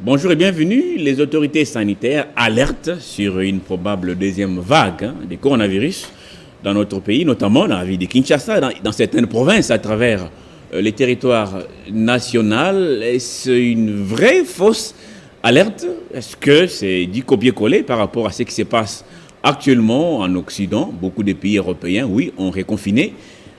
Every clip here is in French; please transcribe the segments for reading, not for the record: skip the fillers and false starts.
Bonjour et bienvenue. Les autorités sanitaires alertent sur une probable deuxième vague du coronavirus dans notre pays, notamment dans la ville de Kinshasa, dans certaines provinces à travers les territoires nationaux. Est-ce une vraie fausse alerte? Est-ce que c'est du copier-coller par rapport à ce qui se passe actuellement en Occident? Beaucoup de pays européens, oui, ont reconfiné.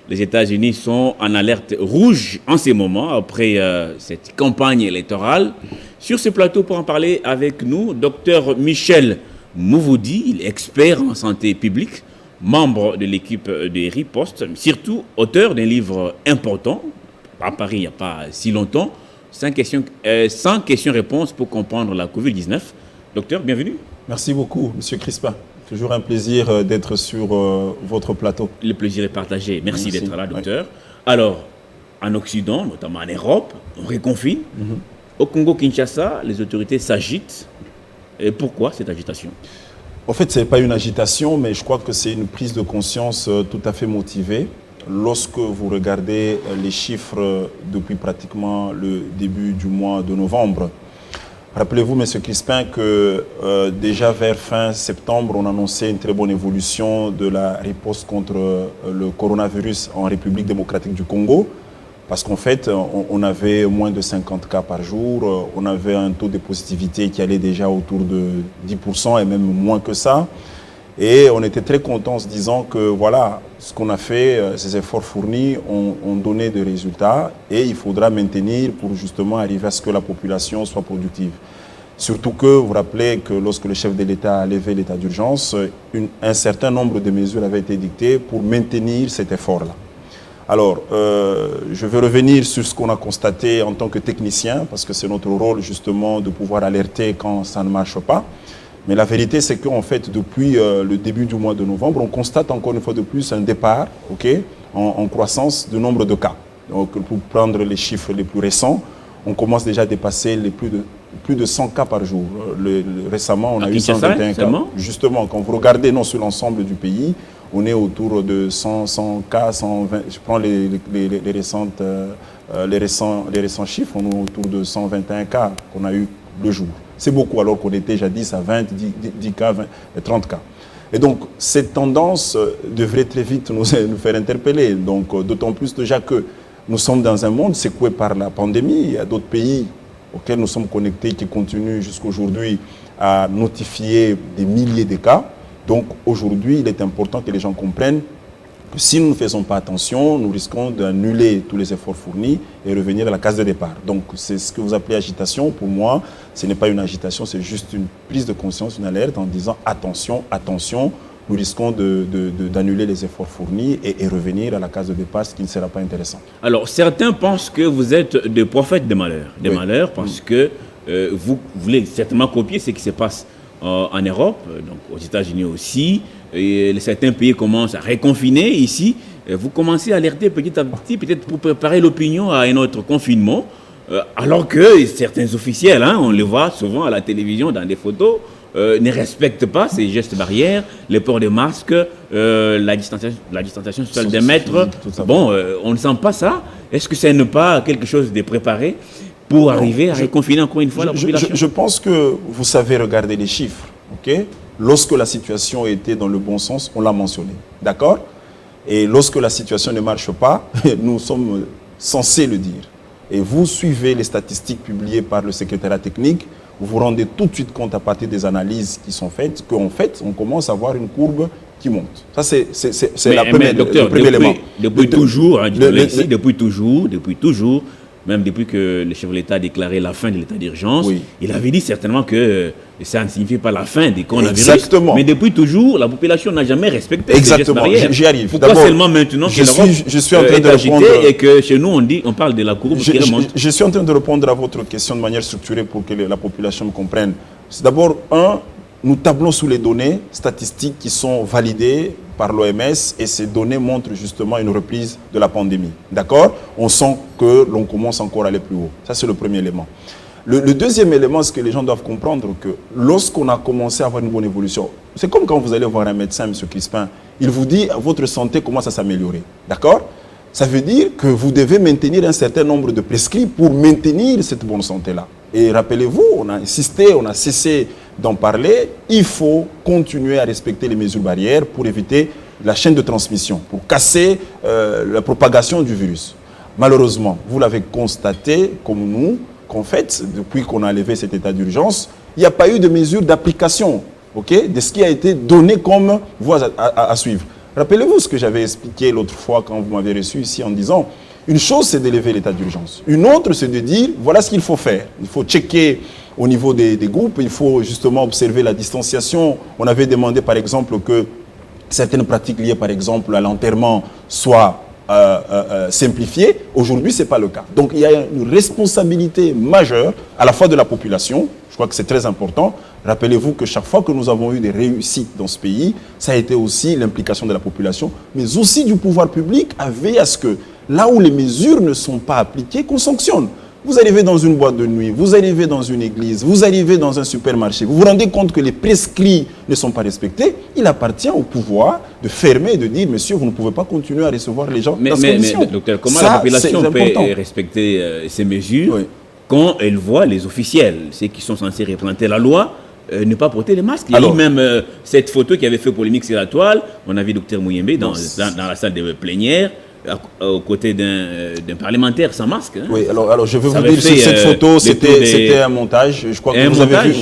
Les États-Unis sont en alerte rouge en ces moments après cette campagne électorale. Sur ce plateau, pour en parler avec nous, Dr Michel Mouvoudi, il est expert en santé publique, membre de l'équipe de Riposte, surtout auteur d'un livre important, à Paris il n'y a pas si longtemps, 100 questions-réponses pour comprendre la Covid-19. Docteur, bienvenue. Merci beaucoup, Monsieur Crispin. Toujours un plaisir d'être sur votre plateau. Le plaisir est partagé. Merci d'être là, docteur. Oui. Alors, en Occident, notamment en Europe, on reconfine. Au Congo-Kinshasa, les autorités s'agitent. Et pourquoi cette agitation? En fait, ce n'est pas une agitation, mais je crois que c'est une prise de conscience tout à fait motivée. Lorsque vous regardez les chiffres depuis pratiquement le début du mois de novembre, rappelez-vous, M. Crispin, que déjà vers fin septembre, on annonçait une très bonne évolution de la riposte contre le coronavirus en République démocratique du Congo. Parce qu'en fait, on avait moins de 50 cas par jour, on avait un taux de positivité qui allait déjà autour de 10% et même moins que ça. Et on était très contents en se disant que voilà, ce qu'on a fait, ces efforts fournis ont donné des résultats et il faudra maintenir pour justement arriver à ce que la population soit productive. Surtout que vous vous rappelez que lorsque le chef de l'État a levé l'état d'urgence, un certain nombre de mesures avaient été dictées pour maintenir cet effort-là. Alors, je vais revenir sur ce qu'on a constaté en tant que technicien, parce que c'est notre rôle justement de pouvoir alerter quand ça ne marche pas. Mais la vérité, c'est qu'en fait, depuis le début du mois de novembre, on constate encore une fois de plus un départ en croissance du nombre de cas. Donc, pour prendre les chiffres les plus récents, on commence déjà à dépasser les plus de 100 cas par jour. Récemment, on a eu 121 cas. Justement, quand vous regardez non sur l'ensemble du pays, on est autour de 100 cas, 120. Je prends les récents chiffres, on est autour de 121 cas qu'on a eu le jour. C'est beaucoup, alors qu'on était jadis à 20, 10 cas, 20, 30 cas. Et donc, cette tendance devrait très vite nous faire interpeller. Donc, d'autant plus déjà que nous sommes dans un monde secoué par la pandémie. Il y a d'autres pays auxquels nous sommes connectés qui continuent jusqu'aujourd'hui à notifier des milliers de cas. Donc, aujourd'hui, il est important que les gens comprennent que si nous ne faisons pas attention, nous risquons d'annuler tous les efforts fournis et revenir à la case de départ. Donc, c'est ce que vous appelez agitation. Pour moi, ce n'est pas une agitation, c'est juste une prise de conscience, une alerte en disant attention, attention, nous risquons d'annuler les efforts fournis et revenir à la case de départ, ce qui ne sera pas intéressant. Alors, certains pensent que vous êtes des prophètes des malheurs. Des malheurs parce que vous voulez certainement copier ce qui se passe en Europe, donc aux États-Unis aussi. Et certains pays commencent à reconfiner ici. Vous commencez à alerter petit à petit, peut-être pour préparer l'opinion à un autre confinement, alors que certains officiels, on les voit souvent à la télévision dans des photos, ne respectent pas ces gestes barrières, le port de masques, la distanciation sociale des mètres. Bon, on ne sent pas ça. Est-ce que ce n'est pas quelque chose de préparé pour arriver à reconfiner encore une fois la population? Je pense que vous savez regarder les chiffres. Lorsque la situation était dans le bon sens, on l'a mentionné. D'accord? Et lorsque la situation ne marche pas, nous sommes censés le dire. Et vous suivez les statistiques publiées par le secrétariat technique, vous vous rendez tout de suite compte à partir des analyses qui sont faites, qu'en fait, on commence à voir une courbe qui monte. Ça, c'est le premier élément. Depuis toujours, même depuis que le chef de l'État a déclaré la fin de l'état d'urgence, il avait dit certainement que ça ne signifie pas la fin du coronavirus. Exactement. Mais depuis toujours, la population n'a jamais respecté ces gestes barrières. J'y arrive. Pourquoi seulement maintenant que l'Europe est agitée et que chez nous, on parle de la courbe qui remonte? Je suis en train de répondre à votre question de manière structurée pour que la population me comprenne. C'est d'abord, nous tablons sous les données statistiques qui sont validées par l'OMS et ces données montrent justement une reprise de la pandémie. D'accord? On sent que l'on commence encore à aller plus haut. Ça, c'est le premier élément. Le deuxième élément, c'est que les gens doivent comprendre que lorsqu'on a commencé à avoir une bonne évolution, c'est comme quand vous allez voir un médecin, M. Crispin, il vous dit votre santé commence à s'améliorer. D'accord? Ça veut dire que vous devez maintenir un certain nombre de prescrits pour maintenir cette bonne santé-là. Et rappelez-vous, on a insisté, on a cessé d'en parler. Il faut continuer à respecter les mesures barrières pour éviter la chaîne de transmission, pour casser la propagation du virus. Malheureusement, vous l'avez constaté, comme nous, qu'en fait, depuis qu'on a levé cet état d'urgence, il n'y a pas eu de mesures d'application, de ce qui a été donné comme voie à suivre. Rappelez-vous ce que j'avais expliqué l'autre fois quand vous m'avez reçu ici en disant, une chose c'est d'élever l'état d'urgence, une autre c'est de dire, voilà ce qu'il faut faire. Il faut checker au niveau des groupes, il faut justement observer la distanciation. On avait demandé par exemple que certaines pratiques liées par exemple à l'enterrement soient simplifiées. Aujourd'hui, ce n'est pas le cas. Donc il y a une responsabilité majeure à la fois de la population, je crois que c'est très important. Rappelez-vous que chaque fois que nous avons eu des réussites dans ce pays, ça a été aussi l'implication de la population, mais aussi du pouvoir public à veiller à ce que là où les mesures ne sont pas appliquées, qu'on sanctionne. Vous arrivez dans une boîte de nuit, vous arrivez dans une église, vous arrivez dans un supermarché, vous vous rendez compte que les prescrits ne sont pas respectés, il appartient au pouvoir de fermer et de dire, monsieur, vous ne pouvez pas continuer à recevoir les gens dans ces conditions. Mais docteur, comment la population peut respecter ces mesures quand elle voit les officiels, ceux qui sont censés représenter la loi, ne pas porter les masques? Il y a eu même cette photo qui avait fait polémique sur la toile, on a vu docteur Mouyembe dans la salle de plénière, aux côtés d'un parlementaire sans masque. Hein. Oui, alors je veux vous dire, cette photo, c'était un montage. Je crois que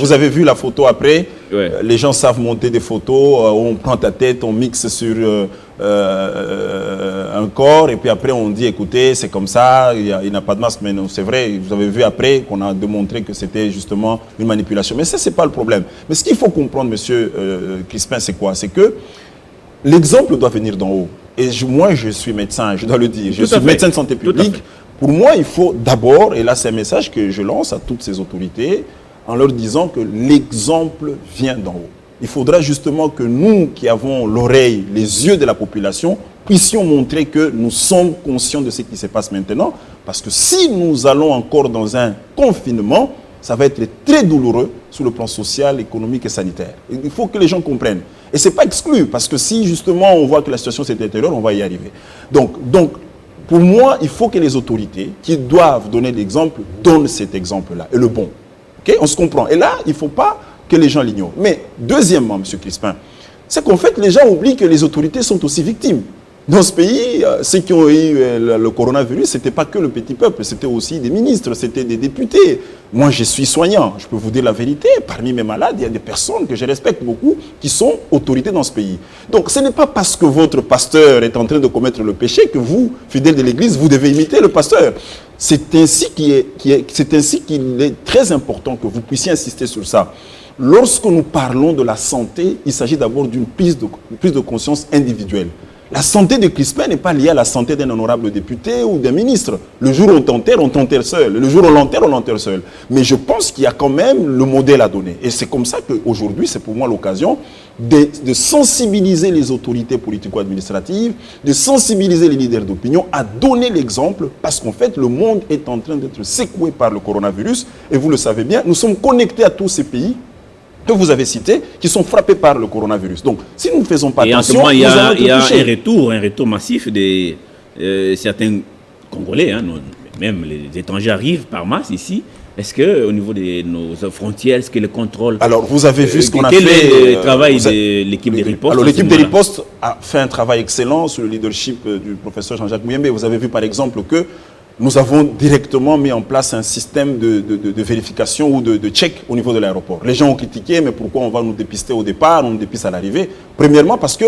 vous avez vu la photo après. Ouais. Les gens savent monter des photos. On prend ta tête, on mixe sur un corps, et puis après on dit, écoutez, c'est comme ça, il n'a pas de masque. Mais non, c'est vrai, vous avez vu après qu'on a démontré que c'était justement une manipulation. Mais ça, c'est pas le problème. Mais ce qu'il faut comprendre, monsieur Crispin, c'est quoi? C'est que l'exemple doit venir d'en haut. Et moi, je suis médecin, je dois le dire. Je suis médecin de santé publique. Pour moi, il faut d'abord, et là c'est un message que je lance à toutes ces autorités, en leur disant que l'exemple vient d'en haut. Il faudra justement que nous, qui avons l'oreille, les yeux de la population, puissions montrer que nous sommes conscients de ce qui se passe maintenant. Parce que si nous allons encore dans un confinement, ça va être très douloureux sur le plan social, économique et sanitaire. Il faut que les gens comprennent. Et ce n'est pas exclu, parce que si justement on voit que la situation se détériore, on va y arriver. Donc, pour moi, il faut que les autorités qui doivent donner l'exemple donnent cet exemple-là, et le bon. Okay? On se comprend. Et là, il ne faut pas que les gens l'ignorent. Mais deuxièmement, M. Crispin, c'est qu'en fait, les gens oublient que les autorités sont aussi victimes. Dans ce pays, ceux qui ont eu le coronavirus, ce n'était pas que le petit peuple, c'était aussi des ministres, c'était des députés. Moi, je suis soignant, je peux vous dire la vérité. Parmi mes malades, il y a des personnes que je respecte beaucoup qui sont autorités dans ce pays. Donc, ce n'est pas parce que votre pasteur est en train de commettre le péché que vous, fidèles de l'Église, vous devez imiter le pasteur. C'est ainsi qu'il est très important que vous puissiez insister sur ça. Lorsque nous parlons de la santé, il s'agit d'abord d'une prise de conscience individuelle. La santé de Crispin n'est pas liée à la santé d'un honorable député ou d'un ministre. Le jour où on t'enterre seul. Le jour où on l'enterre seul. Mais je pense qu'il y a quand même le modèle à donner. Et c'est comme ça qu'aujourd'hui, c'est pour moi l'occasion de sensibiliser les autorités politico-administratives, de sensibiliser les leaders d'opinion à donner l'exemple, parce qu'en fait, le monde est en train d'être secoué par le coronavirus. Et vous le savez bien, nous sommes connectés à tous ces pays que vous avez cités, qui sont frappés par le coronavirus. Donc, si nous ne faisons pas attention, il y a un retour massif de certains Congolais, hein, même les étrangers arrivent par masse ici. Est-ce qu'au niveau de nos frontières, est-ce que le contrôle... Alors, vous avez vu ce qu'on a fait... Quel est le travail de l'équipe de riposte? Alors, l'équipe de riposte a fait un travail excellent sous le leadership du professeur Jean-Jacques Mouyembe. Vous avez vu, par exemple, que nous avons directement mis en place un système de vérification ou de check au niveau de l'aéroport. Les gens ont critiqué, mais pourquoi on va nous dépister au départ, on nous dépiste à l'arrivée? Premièrement, parce que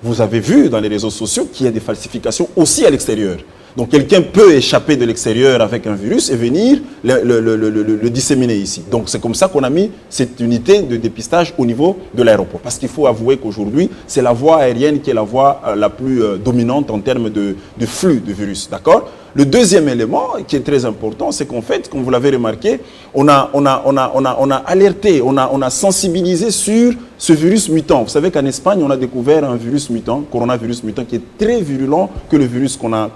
vous avez vu dans les réseaux sociaux qu'il y a des falsifications aussi à l'extérieur. Donc quelqu'un peut échapper de l'extérieur avec un virus et venir le disséminer ici. Donc c'est comme ça qu'on a mis cette unité de dépistage au niveau de l'aéroport. Parce qu'il faut avouer qu'aujourd'hui, c'est la voie aérienne qui est la voie la plus dominante en termes de flux de virus. D'accord ? Le deuxième élément qui est très important, c'est qu'en fait, comme vous l'avez remarqué, on a alerté, on a sensibilisé sur ce virus mutant. Vous savez qu'en Espagne, on a découvert un virus mutant, coronavirus mutant, qui est très virulent que le virus qu'on a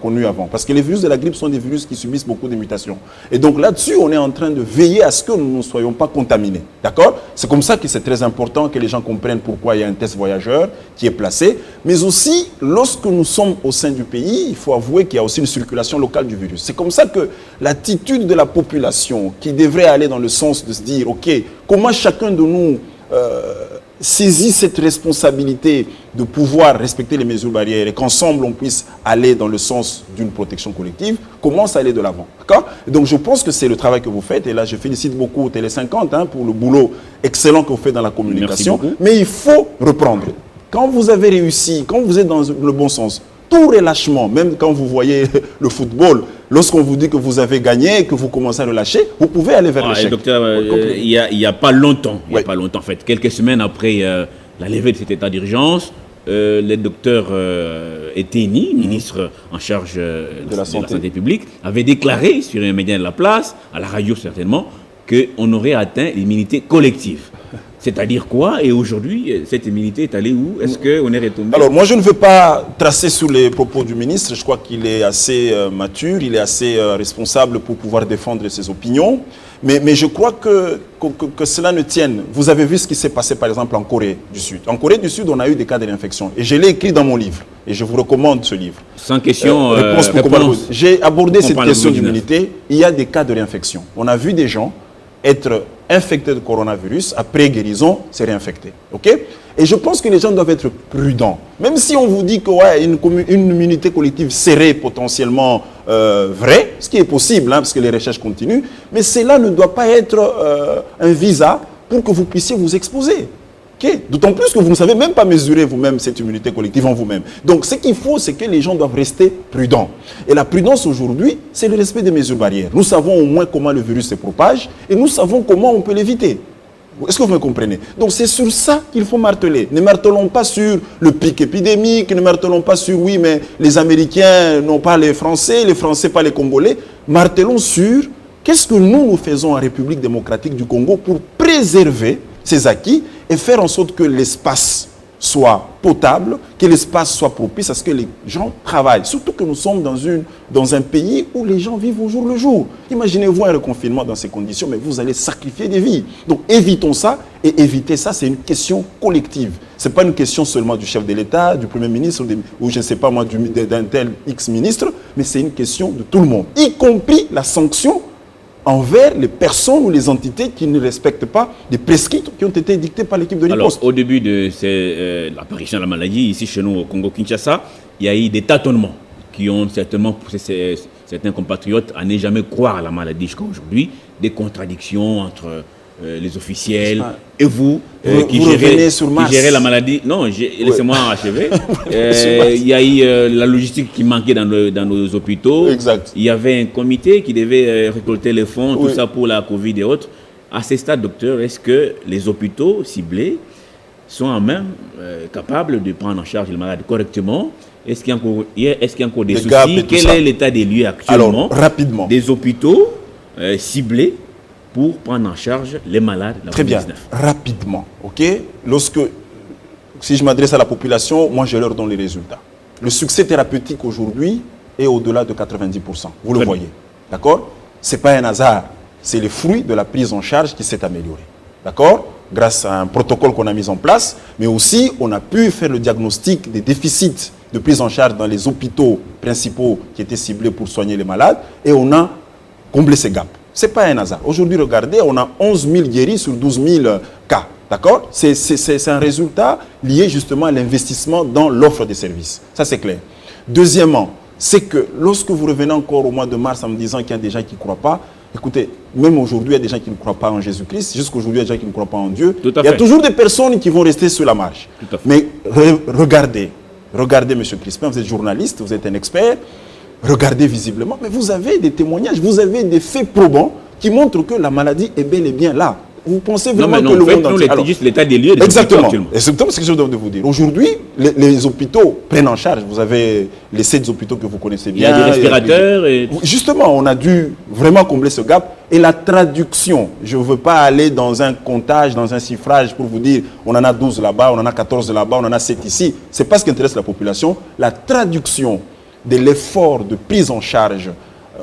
connu avant. Parce que les virus de la grippe sont des virus qui subissent beaucoup de mutations. Et donc là-dessus, on est en train de veiller à ce que nous ne soyons pas contaminés. D'accord? C'est comme ça que c'est très important que les gens comprennent pourquoi il y a un test voyageur qui est placé. Mais aussi, lorsque nous sommes au sein du pays, il faut avouer qu'il y a aussi une circulation locale du virus. C'est comme ça que l'attitude de la population qui devrait aller dans le sens de se dire, OK, comment chacun de nous saisit cette responsabilité de pouvoir respecter les mesures barrières et qu'ensemble on puisse aller dans le sens d'une protection collective, commence à aller de l'avant. D'accord? Donc je pense que c'est le travail que vous faites et là je félicite beaucoup Télé 50 pour le boulot excellent que vous faites dans la communication. Mais il faut reprendre. Quand vous avez réussi, quand vous êtes dans le bon sens, tout relâchement, même quand vous voyez le football, lorsqu'on vous dit que vous avez gagné et que vous commencez à relâcher, vous pouvez aller vers l'échec. Docteur, il n'y a pas longtemps, en fait, quelques semaines après la levée de cet état d'urgence, le docteur Eteni, ministre en charge de la santé publique, avait déclaré sur un média de la place, à la radio certainement, qu'on aurait atteint l'immunité collective. C'est-à-dire quoi? Et aujourd'hui, cette immunité est allée où? Est-ce qu'on est retombé? Alors, moi, je ne veux pas tracer sur les propos du ministre. Je crois qu'il est assez mature, il est assez responsable pour pouvoir défendre ses opinions. Mais je crois que cela ne tienne. Vous avez vu ce qui s'est passé, par exemple, en Corée du Sud. En Corée du Sud, on a eu des cas de réinfection. Et je l'ai écrit dans mon livre. Et je vous recommande ce livre. Sans question. J'ai abordé cette question d'immunité. Il y a des cas de réinfection. On a vu des gens être infecté de coronavirus, après guérison, c'est réinfecté. OK? Et je pense que les gens doivent être prudents. Même si on vous dit que une immunité collective serait potentiellement vraie, ce qui est possible, parce que les recherches continuent, mais cela ne doit pas être un visa pour que vous puissiez vous exposer. Okay? D'autant plus que vous ne savez même pas mesurer vous-même cette immunité collective en vous-même. Donc ce qu'il faut, c'est que les gens doivent rester prudents. Et la prudence aujourd'hui, c'est le respect des mesures barrières. Nous savons au moins comment le virus se propage et nous savons comment on peut l'éviter. Est-ce que vous me comprenez? Donc c'est sur ça qu'il faut marteler. Ne martelons pas sur le pic épidémique, ne martelons pas sur oui, mais les Américains n'ont pas les Français pas les Congolais. Martelons sur qu'est-ce que nous faisons en République démocratique du Congo pour préserver ces acquis et faire en sorte que l'espace soit potable, que l'espace soit propice à ce que les gens travaillent. Surtout que nous sommes dans un pays où les gens vivent au jour le jour. Imaginez-vous un reconfinement dans ces conditions, mais vous allez sacrifier des vies. Donc évitons ça, et éviter ça, c'est une question collective. Ce n'est pas une question seulement du chef de l'État, du Premier ministre, ou je ne sais pas moi, d'un tel X ministre, mais c'est une question de tout le monde, y compris la sanction envers les personnes ou les entités qui ne respectent pas les prescrits qui ont été dictés par l'équipe de riposte. Alors, au début de l'apparition de la maladie, ici chez nous au Congo-Kinshasa, il y a eu des tâtonnements qui ont certainement poussé certains compatriotes à ne jamais croire à la maladie jusqu'à aujourd'hui, des contradictions entre les officiels et vous qui gérez la maladie. Non, laissez-moi achever. Il y a eu la logistique qui manquait dans nos hôpitaux. Exact. Il y avait un comité qui devait récolter les fonds, tout ça pour la Covid et autres. À ce stade, docteur, est-ce que les hôpitaux ciblés sont en même capables de prendre en charge les malades correctement? Est-ce qu'il y a encore des soucis? Quel est l'état des lieux actuellement? Alors, rapidement. Des hôpitaux ciblés pour prendre en charge les malades de la COVID-19. Très bien, rapidement. OK? Si je m'adresse à la population, moi je leur donne les résultats. Le succès thérapeutique aujourd'hui est au-delà de 90%. Vous le voyez. D'accord? Ce n'est pas un hasard. C'est le fruit de la prise en charge qui s'est améliorée. D'accord? Grâce à un protocole qu'on a mis en place, mais aussi on a pu faire le diagnostic des déficits de prise en charge dans les hôpitaux principaux qui étaient ciblés pour soigner les malades et on a comblé ces gaps. Ce n'est pas un hasard. Aujourd'hui, regardez, on a 11 000 guéris sur 12 000 cas. D'accord? C'est un résultat lié justement à l'investissement dans l'offre de services. Ça, c'est clair. Deuxièmement, c'est que lorsque vous revenez encore au mois de mars en me disant qu'il y a des gens qui ne croient pas, écoutez, même aujourd'hui, il y a des gens qui ne croient pas en Jésus-Christ. Jusqu'aujourd'hui, il y a des gens qui ne croient pas en Dieu. Il y a toujours des personnes qui vont rester sur la marche. Mais regardez, M. Crispin, vous êtes journaliste, vous êtes un expert. Regardez visiblement, mais vous avez des témoignages, vous avez des faits probants qui montrent que la maladie est bel et bien là. Vous pensez vraiment non, que le monde entier... Alors, juste l'état des lieux des exactement, exactement ce que je dois vous dire. Aujourd'hui, les hôpitaux prennent en charge. Vous avez les 7 hôpitaux que vous connaissez bien. Il y a des respirateurs. Justement, on a dû vraiment combler ce gap. Et la traduction, je ne veux pas aller dans un comptage, dans un chiffrage pour vous dire on en a 12 là-bas, on en a 14 là-bas, on en a 7 ici. Ce n'est pas ce qui intéresse la population. La traduction de l'effort de prise en charge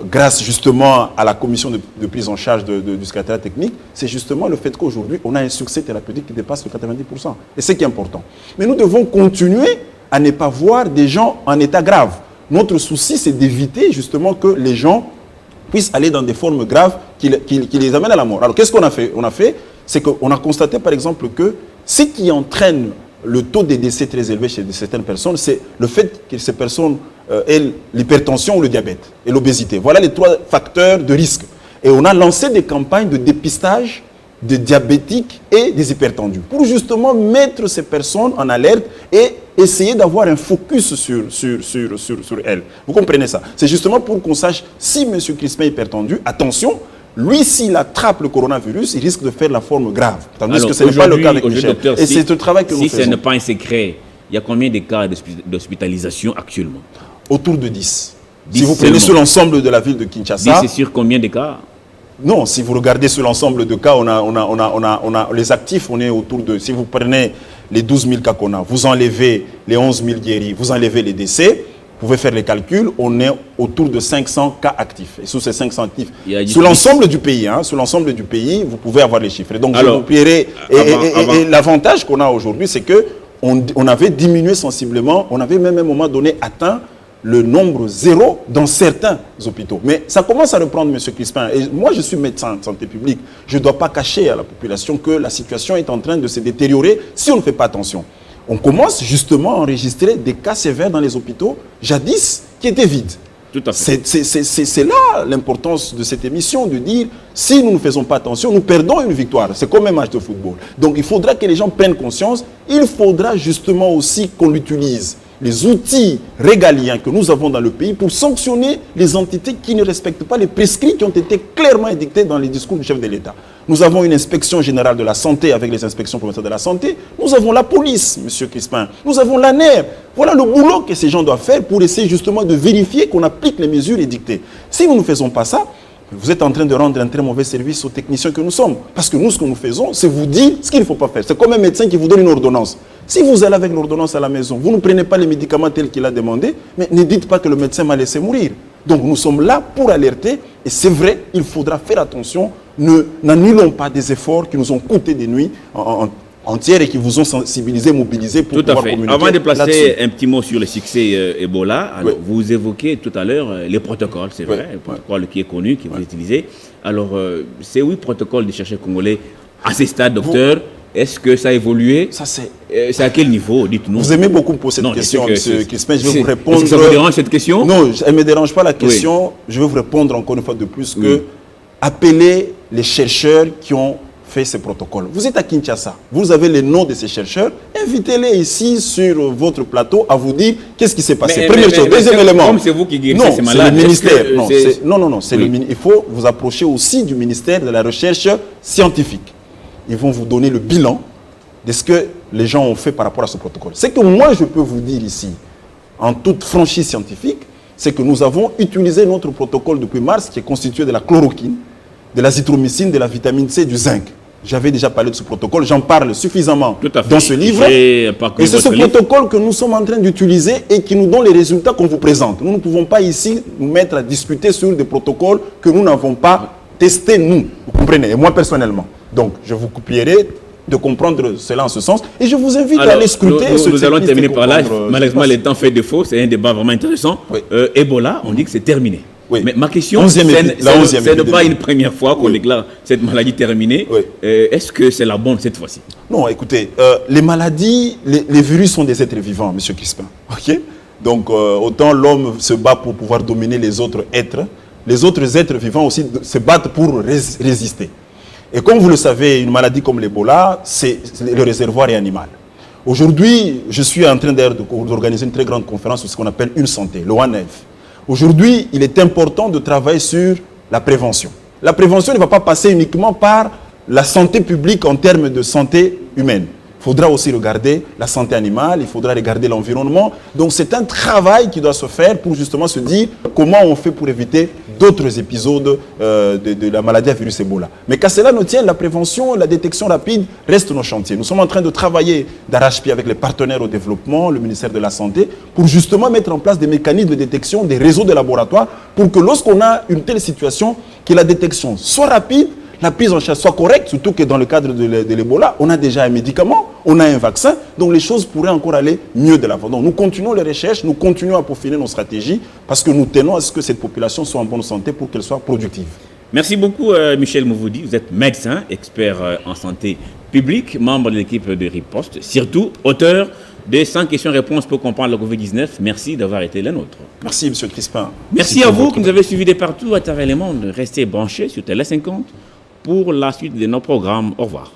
grâce justement à la commission de prise en charge du secrétariat technique, c'est justement le fait qu'aujourd'hui, on a un succès thérapeutique qui dépasse le 90%. Et c'est qui est important. Mais nous devons continuer à ne pas voir des gens en état grave. Notre souci, c'est d'éviter justement que les gens puissent aller dans des formes graves qui les amènent à la mort. Alors, qu'est-ce qu'on a fait? C'est qu'on a constaté, par exemple, que ce qui entraîne le taux de décès très élevé chez certaines personnes, c'est le fait que ces personnes aient l'hypertension ou le diabète et l'obésité. Voilà les 3 facteurs de risque. Et on a lancé des campagnes de dépistage des diabétiques et des hypertendus pour justement mettre ces personnes en alerte et essayer d'avoir un focus sur elles. Vous comprenez ça? C'est justement pour qu'on sache si M. Crispin est hypertendu, attention, lui, s'il attrape le coronavirus, il risque de faire la forme grave. Tandis que ce n'est pas le cas avec Michel. Docteur, et c'est le travail que nous faisons. Si ce n'est pas un secret, il y a combien de cas d'hospitalisation actuellement? Autour de 10. Si vous prenez sur l'ensemble de la ville de Kinshasa... 10 c'est sur combien de cas? Non, si vous regardez sur l'ensemble de cas, on a les actifs, on est autour de... Si vous prenez les 12 000 cas qu'on a, vous enlevez les 11 000 guéris, vous enlevez les décès, vous pouvez faire les calculs, on est autour de 500 cas actifs. Et sous ces 500 actifs, sur l'ensemble du pays, vous pouvez avoir les chiffres. Et donc, alors, je vous paierai. Et l'avantage qu'on a aujourd'hui, c'est qu'on avait diminué sensiblement, on avait même à un moment donné atteint le nombre 0 dans certains hôpitaux. Mais ça commence à reprendre, M. Crispin. Et moi, je suis médecin de santé publique. Je ne dois pas cacher à la population que la situation est en train de se détériorer si on ne fait pas attention. On commence justement à enregistrer des cas sévères dans les hôpitaux, jadis, qui étaient vides. Tout à fait. C'est là l'importance de cette émission, de dire, si nous ne faisons pas attention, nous perdons une victoire. C'est comme un match de football. Donc il faudra que les gens prennent conscience. Il faudra justement aussi qu'on utilise les outils régaliens que nous avons dans le pays pour sanctionner les entités qui ne respectent pas les prescrits qui ont été clairement édictés dans les discours du chef de l'État. Nous avons une inspection générale de la santé avec les inspections provinciales de la santé. Nous avons la police, M. Crispin. Nous avons l'ANER. Voilà le boulot que ces gens doivent faire pour essayer justement de vérifier qu'on applique les mesures édictées. Si nous ne faisons pas ça, vous êtes en train de rendre un très mauvais service aux techniciens que nous sommes. Parce que nous, ce que nous faisons, c'est vous dire ce qu'il ne faut pas faire. C'est comme un médecin qui vous donne une ordonnance. Si vous allez avec l'ordonnance à la maison, vous ne prenez pas les médicaments tels qu'il a demandé, mais ne dites pas que le médecin m'a laissé mourir. Donc nous sommes là pour alerter. Et c'est vrai, il faudra faire attention. N'annulons pas des efforts qui nous ont coûté des nuits entières et qui vous ont sensibilisé, mobilisé pour pouvoir communiquer. Avant de placer un petit mot sur le succès Ebola, alors, vous évoquez tout à l'heure les protocoles, c'est vrai, le protocole qui est connu, qui vous utilisez. Alors, c'est oui, protocole des chercheurs congolais à ce stade, docteur. Est-ce que ça a évolué? C'est à quel niveau? Dites-nous. Vous aimez beaucoup poser cette question, M. Crispin. Je vais vous répondre. Est-ce que ça vous dérange cette question? Non, elle ne me dérange pas la question. Oui. Je vais vous répondre encore une fois de plus que appelez les chercheurs qui ont fait ces protocoles. Vous êtes à Kinshasa, vous avez les noms de ces chercheurs, invitez-les ici sur votre plateau à vous dire qu'est-ce qui s'est passé. Première chose. Deuxième élément. Comme c'est vous qui guérissez ces malades. C'est le ministère. Non, c'est le ministère. Il faut vous approcher aussi du ministère de la recherche scientifique. Ils vont vous donner le bilan de ce que les gens ont fait par rapport à ce protocole. Ce que moi je peux vous dire ici, en toute franchise scientifique, c'est que nous avons utilisé notre protocole depuis mars qui est constitué de la chloroquine, de l'azithromycine, de la vitamine C, du zinc. J'avais déjà parlé de ce protocole, j'en parle suffisamment dans ce livre. Et c'est ce protocole que nous sommes en train d'utiliser et qui nous donne les résultats qu'on vous présente. Nous ne pouvons pas ici nous mettre à discuter sur des protocoles que nous n'avons pas testés, nous. Vous comprenez? Et moi personnellement. Donc, je vous couplierai de comprendre cela en ce sens. Et je vous invite à aller scruter. Nous allons terminer par là. Malheureusement, le temps fait défaut. C'est un débat vraiment intéressant. Oui. Ebola, on dit que c'est terminé. Oui. Mais ma question, ce n'est pas une première fois qu'on déclare cette maladie terminée. Oui. Est-ce que c'est la bonne cette fois-ci? Non, écoutez, les maladies, les virus sont des êtres vivants, M. Crispin. Okay? Donc, autant l'homme se bat pour pouvoir dominer les autres êtres, les autres êtres vivants aussi se battent pour résister. Et comme vous le savez, une maladie comme l'Ebola, le réservoir est animal. Aujourd'hui, je suis en train d'organiser une très grande conférence sur ce qu'on appelle une santé, le One Health. Aujourd'hui, il est important de travailler sur la prévention. La prévention ne va pas passer uniquement par la santé publique en termes de santé humaine. Il faudra aussi regarder la santé animale, il faudra regarder l'environnement. Donc c'est un travail qui doit se faire pour justement se dire comment on fait pour éviter d'autres épisodes de la maladie à virus Ebola. Mais qu'à cela nous tienne, la prévention, la détection rapide restent nos chantiers. Nous sommes en train de travailler d'arrache-pied avec les partenaires au développement, le ministère de la Santé, pour justement mettre en place des mécanismes de détection, des réseaux de laboratoires, pour que lorsqu'on a une telle situation, que la détection soit rapide, la prise en charge soit correcte, surtout que dans le cadre de l'Ebola, on a déjà un médicament, on a un vaccin, donc les choses pourraient encore aller mieux de l'avant. Donc nous continuons les recherches, nous continuons à peaufiner nos stratégies, parce que nous tenons à ce que cette population soit en bonne santé pour qu'elle soit productive. Merci beaucoup Michel Mouvoudi, vous êtes médecin, expert en santé publique, membre de l'équipe de Riposte, surtout auteur de 100 questions-réponses pour comprendre le Covid-19. Merci d'avoir été le nôtre. Merci M. Crispin. Merci à vous qui nous avez suivis de partout à travers le monde. Restez branchés sur Télé 50 pour la suite de nos programmes. Au revoir.